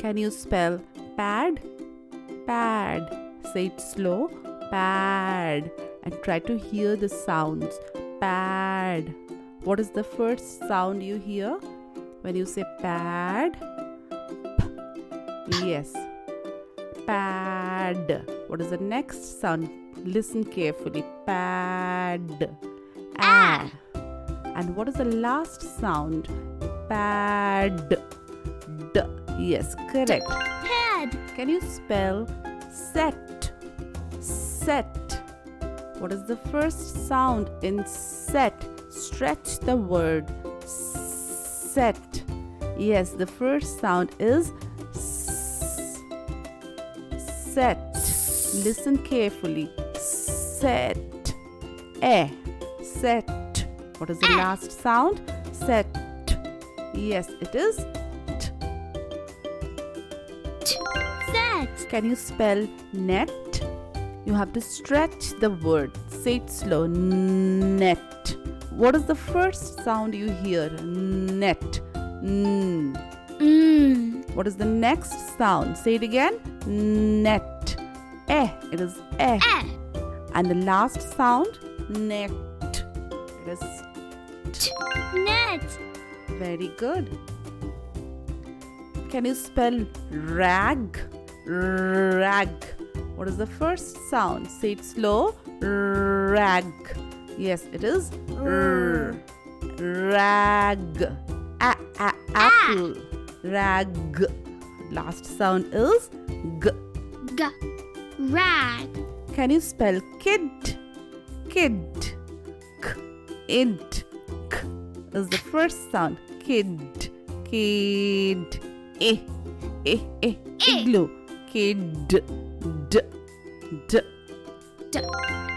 Can you spell pad? Pad. Say it slow. Pad. And try to hear the sounds. Pad. What is the first sound you hear when you say pad? P. Yes. Pad. What is the next sound? Listen carefully. Pad. A. And what is the last sound? Pad. D. Yes, correct. Pad. Can you spell set? Set. What is the first sound in set? Stretch the word. Set. Yes, the first sound is set. Listen carefully. Set. Set. What is the last sound? Set. Yes, it is Set. Can you spell net? You have to stretch the word. Say it slow. Net. What is the first sound you hear? Net. What is the next sound? Say it again. Net. It is And the last sound? Net. It is Net. Very good. Can you spell rag? Rag. What is the first sound? Say it slow. Rag. Yes, it is rag. Apple. Rag. Last sound is g. G. Rag. Can you spell kid? Kid. K. Id. K is the first sound. Kid. Kid. Igloo. Kid. D. D.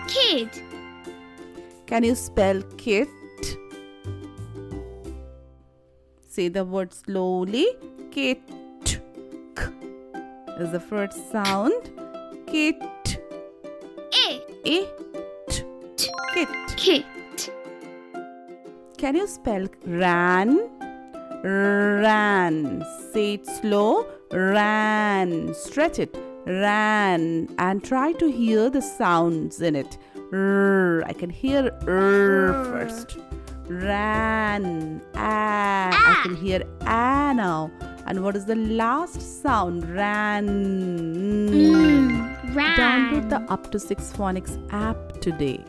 Kid. Can you spell kit? Say the word slowly. Kit. K is the first sound. Kit. It. Kit. Kit. Can you spell ran? Ran. Say it slow. Ran. Stretch it. Ran. And try to hear the sounds in it. I can hear first. Ran. I can hear a now. And what is the last sound? Ran. Ran. Download the UptoSix Phonics app today.